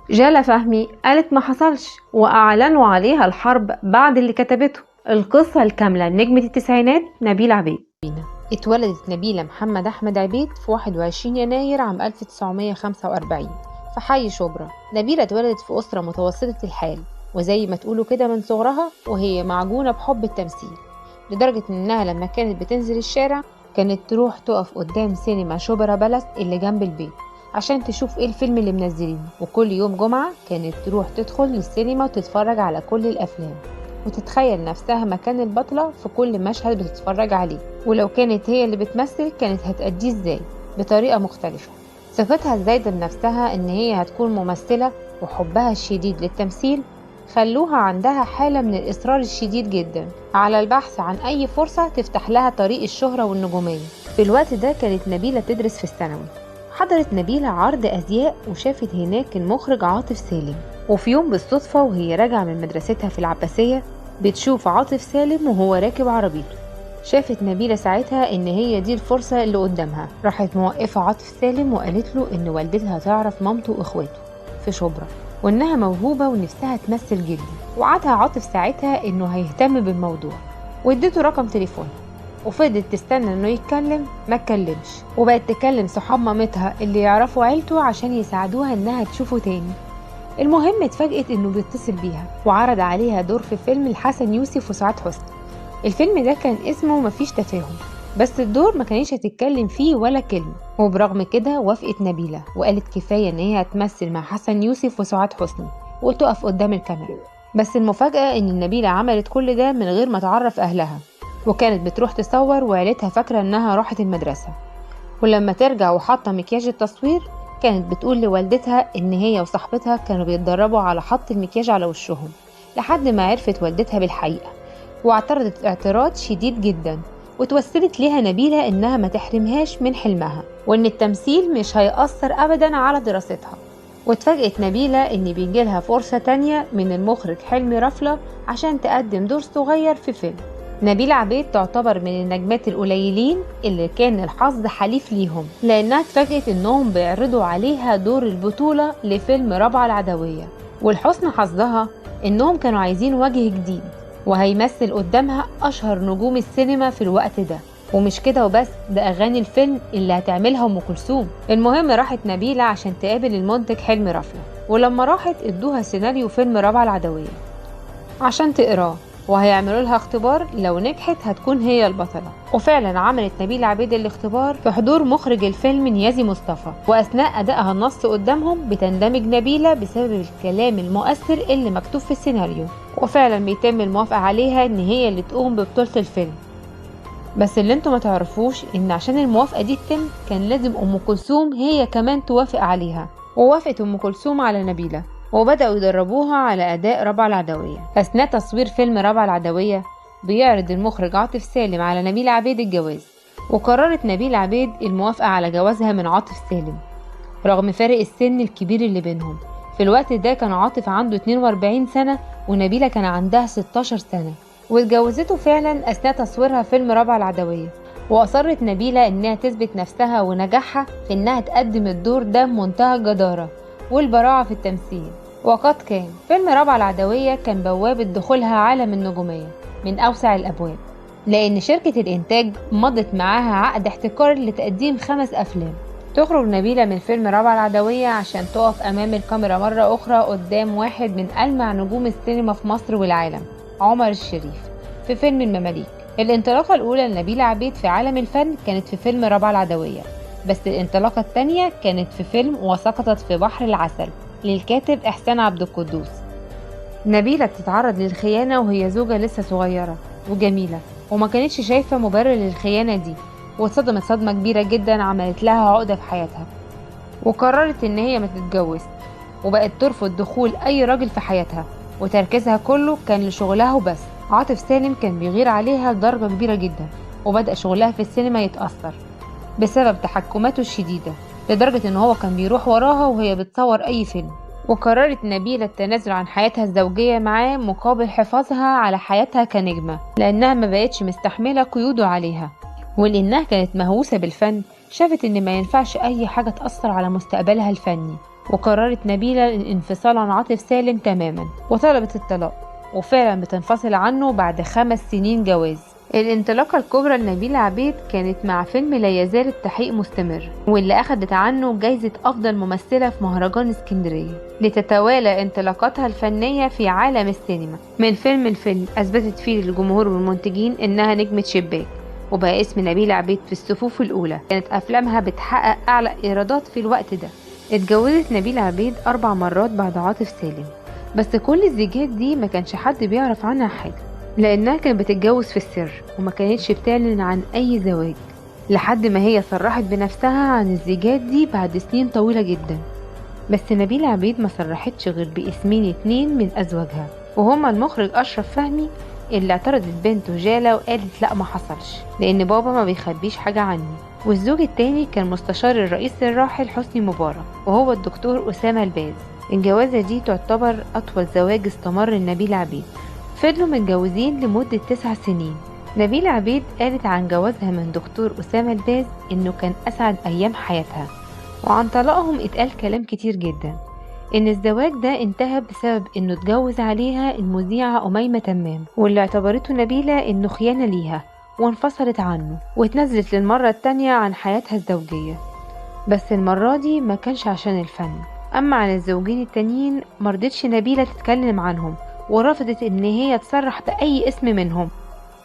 جالة فهمي قالت ما حصلش وأعلنوا عليها الحرب بعد اللي كتبته. القصة الكاملة نجمة التسعينات نبيلة عبيد. اتولدت نبيلة محمد أحمد عبيد في 21 يناير عام 1945 في حي شبرا. نبيلة اتولدت في أسرة متوسطة الحال، وزي ما تقولوا كده من صغرها وهي معجونة بحب التمثيل، لدرجة إنها لما كانت بتنزل الشارع كانت تروح تقف قدام سينما شبرا بلس اللي جنب البيت عشان تشوف ايه الفيلم اللي منزلينه، وكل يوم جمعة كانت تروح تدخل للسينما وتتفرج على كل الأفلام وتتخيل نفسها مكان البطلة في كل مشهد بتتفرج عليه، ولو كانت هي اللي بتمثل كانت هتأديه ازاي بطريقة مختلفة. ثقتها الزايدة بنفسها ان هي هتكون ممثلة وحبها الشديد للتمثيل خلوها عندها حالة من الإصرار الشديد جدا على البحث عن أي فرصة تفتح لها طريق الشهرة والنجومية. في الوقت ده كانت نبيلة تدرس في الثانوي. حضرت نبيلة عرض أزياء وشافت هناك المخرج عاطف سالم، وفي يوم بالصدفة وهي راجعة من مدرستها في العباسية بتشوف عاطف سالم وهو راكب عربيته. شافت نبيلة ساعتها ان هي دي الفرصة اللي قدامها، راحت موقفة عاطف سالم وقالت له ان والدتها تعرف مامته واخواته في شبرا وانها موهوبة ونفسها تمثل جدا، وعدها عاطف ساعتها انه هيهتم بالموضوع واديته رقم تليفون، وفضلت تستنى انه يتكلم ما اتكلمش، وبقت تكلم صحاب مامتها اللي يعرفوا عيلته عشان يساعدوها انها تشوفه تاني. المهم اتفاجئت انه بيتصل بيها وعرض عليها دور في فيلم لحسن يوسف وسعاد حسني. الفيلم ده كان اسمه مفيش تفاهم، بس الدور ما كانتش هتتكلم فيه ولا كلمة، وبرغم كده وافقت نبيلة وقالت كفاية ان هي هتمثل مع حسن يوسف وسعاد حسني وتقف قدام الكاميرا. بس المفاجأة ان نبيلة عملت كل ده من غير ما تعرف اهلها، وكانت بتروح تصور وعيلتها فاكرة انها راحت المدرسة، ولما ترجع وحاطة مكياج التصوير كانت بتقول لوالدتها ان هي وصاحبتها كانوا بيتدربوا على حط المكياج على وشهم، لحد ما عرفت والدتها بالحقيقة واعترضت اعتراض شديد جدا، وتوسلت ليها نبيلة انها ما تحرمهاش من حلمها وان التمثيل مش هيأثر ابدا على دراستها. واتفاجئت نبيلة ان بيجيلها فرصة تانية من المخرج حلمي رفلة عشان تقدم دور صغير في فيلم. نبيلة عبيد تعتبر من النجمات القليلين اللي كان الحظ حليف ليهم، لانها اتفاجئت انهم بيعرضوا عليها دور البطولة لفيلم رابعة العدوية، والحسن حظها انهم كانوا عايزين وجه جديد وهيمثل قدامها اشهر نجوم السينما في الوقت ده. ومش كده وبس، ده اغاني الفيلم اللي هتعملها ام كلثوم. المهم راحت نبيلة عشان تقابل المنتج حلمي رفلة، ولما راحت ادوها سيناريو فيلم رابعة العدوية عشان تقراه، وهيعملوا لها اختبار لو نجحت هتكون هي البطلة. وفعلا عملت نبيلة عبيد الاختبار في حضور مخرج الفيلم نيازي مصطفى، واثناء ادائها النص قدامهم بتندمج نبيلة بسبب الكلام المؤثر اللي مكتوب في السيناريو، وفعلا بيتم الموافقة عليها ان هي اللي تقوم ببطولة الفيلم. بس اللي انتوا ما تعرفوش ان عشان الموافقة دي تتم كان لازم ام كلثوم هي كمان توافق عليها، ووافقت ام كلثوم على نبيلة وبدأوا يدربوها على أداء رابعة العدوية. أثناء تصوير فيلم رابعة العدوية بيعرض المخرج عاطف سالم على نبيلة عبيد الجواز، وقررت نبيلة عبيد الموافقة على جوازها من عاطف سالم رغم فارق السن الكبير اللي بينهم. في الوقت ده كان عاطف عنده 42 سنة ونبيلة كان عندها 16 سنة، واتجوزته فعلا أثناء تصويرها فيلم رابعة العدوية. وأصرت نبيلة إنها تثبت نفسها ونجاحها في إنها تقدم الدور ده بمنتهى الجدارة والبراعة في التمثيل. وقد كان فيلم رابعة العدوية كان بوابة دخولها عالم النجومية من أوسع الأبواب، لأن شركة الإنتاج مضت معاها عقد احتكار لتقديم 5 أفلام. تخرج نبيلة من فيلم رابعة العدوية عشان تقف أمام الكاميرا مرة أخرى قدام واحد من ألمع نجوم السينما في مصر والعالم، عمر الشريف، في فيلم المماليك. الانطلاقة الأولى لنبيلة عبيد في عالم الفن كانت في فيلم رابعة العدوية، بس الانطلاقة التانية كانت في فيلم وسقطت في بحر العسل للكاتب إحسان عبد القدوس. نبيلة بتتعرض للخيانة وهي زوجة لسه صغيرة وجميلة، وما كانتش شايفة مبرر للخيانة دي، واتصدمت صدمة كبيرة جدا عملت لها عقدة في حياتها، وقررت ان هي ما تتجوز، وبقت ترفض دخول اي راجل في حياتها، وتركيزها كله كان لشغلها وبس. عاطف سالم كان بيغير عليها لدرجة كبيرة جدا، وبدأ شغلها في السينما يتأثر بسبب تحكماته الشديدة، لدرجة ان هو كان بيروح وراها وهي بتصور اي فيلم. وقررت نبيلة التنازل عن حياتها الزوجية معاه مقابل حفاظها على حياتها كنجمة، لانها ما بقتش مستحملة قيوده عليها، ولانها كانت مهووسة بالفن شافت ان ما ينفعش اي حاجة تأثر على مستقبلها الفني، وقررت نبيلة الانفصال عن عاطف سالم تماما وطلبت الطلاق، وفعلا بتنفصل عنه بعد 5 سنين جواز. الانطلاقة الكبرى لنبيلة عبيد كانت مع فيلم لا يزال التحقيق مستمر، واللي أخدت عنه جايزة أفضل ممثلة في مهرجان اسكندرية، لتتوالى انطلاقاتها الفنية في عالم السينما. من فيلم لفيلم أثبتت فيه للجمهور والمنتجين إنها نجمة شباك، وبقى اسم نبيلة عبيد في الصفوف الأولى. كانت أفلامها بتحقق أعلى إيرادات في الوقت ده. اتجوزت نبيلة عبيد 4 مرات بعد عاطف سالم، بس كل الزيجات دي ما كانش حد بيعرف عنها حاجة، لأنها كانت بتتجوز في السر وما كانتش بتعلن عن أي زواج، لحد ما هي صرحت بنفسها عن الزيجات دي بعد سنين طويلة جدا. بس نبيلة عبيد ما صرحتش غير باسمين 2 من أزواجها، وهما المخرج أشرف فهمي اللي اعترضت بنته جالة وقالت لا ما حصلش لأن بابا ما بيخبيش حاجة عني، والزوج التاني كان مستشار الرئيس الراحل حسني مبارك وهو الدكتور أسامة الباز. الجوازة دي تعتبر أطول زواج استمر لنبيلة عبيد، فضلوا متجوزين لمدة 9 سنين. نبيلة عبيد قالت عن جوازها من دكتور أسامة الباز إنه كان أسعد أيام حياتها، وعن طلاقهم اتقال كلام كتير جدا، إن الزواج ده انتهى بسبب إنه اتجوز عليها المذيعة أميمة تمام، واللي اعتبرته نبيلة إنه خيانة ليها وانفصلت عنه، واتنزلت للمرة التانية عن حياتها الزوجية. بس المرة دي ما كانش عشان الفن. أما عن الزوجين التانيين مرضتش نبيلة تتكلم عنهم، ورفضت إن هي تصرح بأي اسم منهم.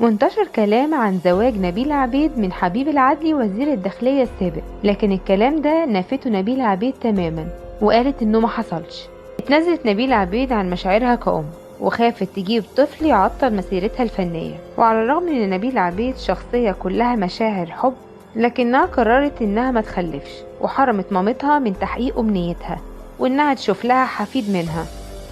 وانتشر كلام عن زواج نبيلة عبيد من حبيب العدلي وزير الداخلية السابق، لكن الكلام ده نفته نبيلة عبيد تماما وقالت إنه ما حصلش. اتنزلت نبيلة عبيد عن مشاعرها كأم، وخافت تجيب طفل يعطل مسيرتها الفنية. وعلى الرغم إن نبيلة عبيد شخصية كلها مشاعر حب، لكنها قررت إنها ما تخلفش، وحرمت مامتها من تحقيق أمنيتها وإنها تشوف لها حفيد منها.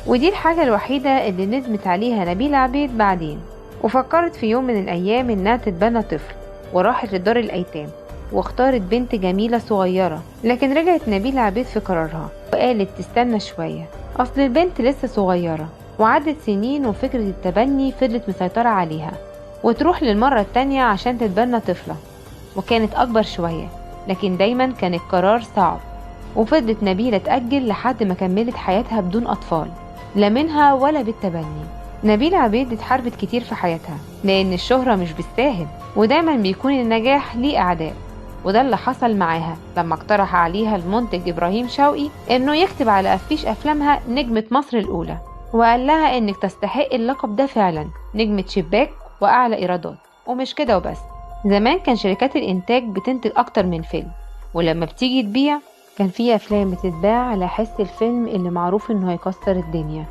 ودي الحاجة الوحيدة اللي ندمت عليها نبيلة عبيد بعدين. وفكرت في يوم من الأيام إنها تتبنى طفل، وراحت لدار الأيتام واختارت بنت جميلة صغيرة، لكن رجعت نبيلة عبيد في قرارها وقالت تستنى شوية، أصل البنت لسه صغيرة. وعدت سنين وفكرة التبني فضلت مسيطرة عليها، وتروح للمرة التانية عشان تتبنى طفلة، وكانت أكبر شوية، لكن دايما كان القرار صعب. وفضلت نبيلة تأجل لحد ما كملت حياتها بدون أطفال، لا منها ولا بالتبني. نبيلة عبيد اتحاربت كتير في حياتها، لأن الشهرة مش بالساهل، ودايما بيكون النجاح ليه أعداء. وده اللي حصل معاها لما اقترح عليها المنتج إبراهيم شوقي إنه يكتب على أفيش أفلامها نجمة مصر الأولى، وقال لها إنك تستحق اللقب ده فعلا، نجمة شباك وأعلى إيرادات. ومش كده وبس، زمان كان شركات الإنتاج بتنتج أكتر من فيلم، ولما بتيجي تبيع كان في أفلام بتتباع على حس الفيلم اللي معروف إنه هيكسر الدنيا،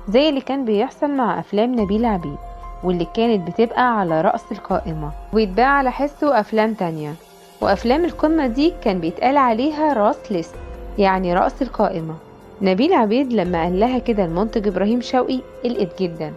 زي اللي كان بيحصل مع أفلام نبيلة عبيد، واللي كانت بتبقى على رأس القائمة، ويتباع على حسه أفلام تانية. وأفلام القمة دي كان بيتقال عليها راس ليست، يعني رأس القائمة. نبيلة عبيد لما قال لها كده المنتج إبراهيم شوقي قلقت جدا،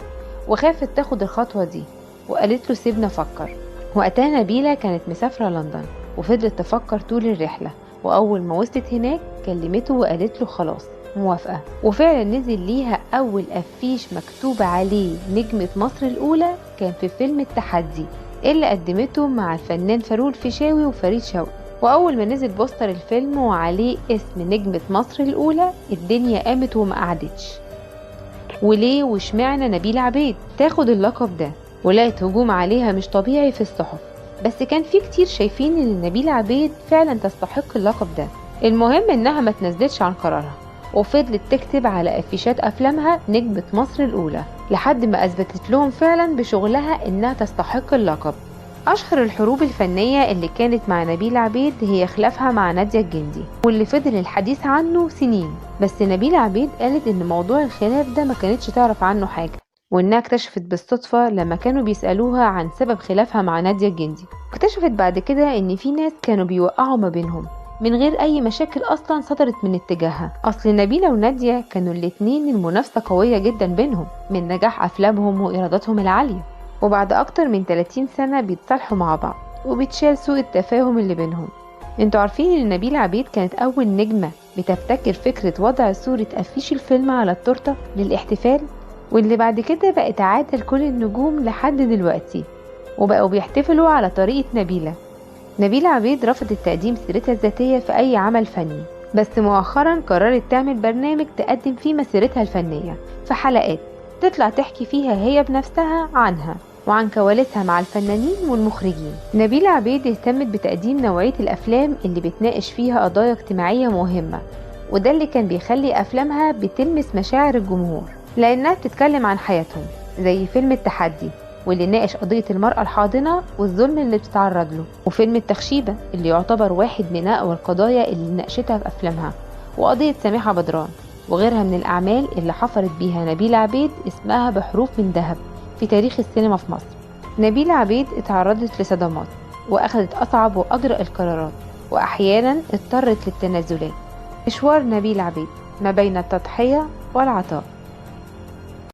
وخافت تاخد الخطوة دي، وقالت له سيبنا أفكر. وقتها نبيلة كانت مسافرة لندن، وفضلت تفكر طول الرحلة، وأول ما وصلت هناك كلمته وقالت له خلاص موافقة. وفعلا نزل ليها أول أفيش مكتوب عليه نجمة مصر الأولى، كان في فيلم التحدي اللي قدمته مع الفنان فاروق الفيشاوي وفريد شوقي. وأول ما نزل بوستر الفيلم وعليه اسم نجمة مصر الأولى، الدنيا قامت وما قعدتش. وليه واشمعنى نبيلة عبيد تاخد اللقب ده؟ ولقت هجوم عليها مش طبيعي في الصحف، بس كان في كتير شايفين ان نبيلة عبيد فعلا تستحق اللقب ده. المهم انها ما تنزلتش عن قرارها، وفضلت تكتب على افيشات افلامها نجمة مصر الاولى، لحد ما اثبتت لهم فعلا بشغلها انها تستحق اللقب. اشهر الحروب الفنية اللي كانت مع نبيلة عبيد هي خلافها مع نادية الجندي، واللي فضل الحديث عنه سنين. بس نبيلة عبيد قالت ان موضوع الخلاف ده ما كانتش تعرف عنه حاجة، وانها اكتشفت بالصدفة لما كانوا بيسألوها عن سبب خلافها مع نادية الجندي. اكتشفت بعد كده ان في ناس كانوا بيوقعوا ما بينهم من غير اي مشاكل اصلا صدرت من اتجاهها. اصل نبيلة ونادية كانوا الاتنين المنافسة قوية جدا بينهم من نجاح افلامهم وايراداتهم العالية، وبعد اكتر من 30 سنة بيتصالحوا مع بعض وبيتشال سوء التفاهم اللي بينهم. انتوا عارفين ان نبيلة عبيد كانت اول نجمة بتبتكر فكرة وضع صورة افيش الفيلم على التورتة للاحتفال، واللي بعد كده بقت عادة لكل النجوم لحد دلوقتي، وبقوا بيحتفلوا على طريقة نبيلة. نبيلة عبيد رفضت تقديم سيرتها الذاتية في أي عمل فني، بس مؤخرا قررت تعمل برنامج تقدم فيه مسيرتها الفنية في حلقات تطلع تحكي فيها هي بنفسها عنها وعن كواليسها مع الفنانين والمخرجين. نبيلة عبيد اهتمت بتقديم نوعية الأفلام اللي بتناقش فيها قضايا اجتماعية مهمة، وده اللي كان بيخلي أفلامها بتلمس مشاعر الجمهور لأنها بتتكلم عن حياتهم، زي فيلم التحدي واللي ناقش قضية المرأة الحاضنة والظلم اللي بتتعرض له، وفيلم التخشيبة اللي يعتبر واحد من أقوى القضايا اللي ناقشتها في أفلامها، وقضية سميحة بدران وغيرها من الأعمال اللي حفرت بيها نبيلة عبيد اسمها بحروف من ذهب في تاريخ السينما في مصر. نبيلة عبيد اتعرضت لصدمات وأخذت أصعب وأجرأ القرارات، وأحيانا اضطرت للتنازلات. مشوار نبيلة عبيد ما بين التضحية والعطاء.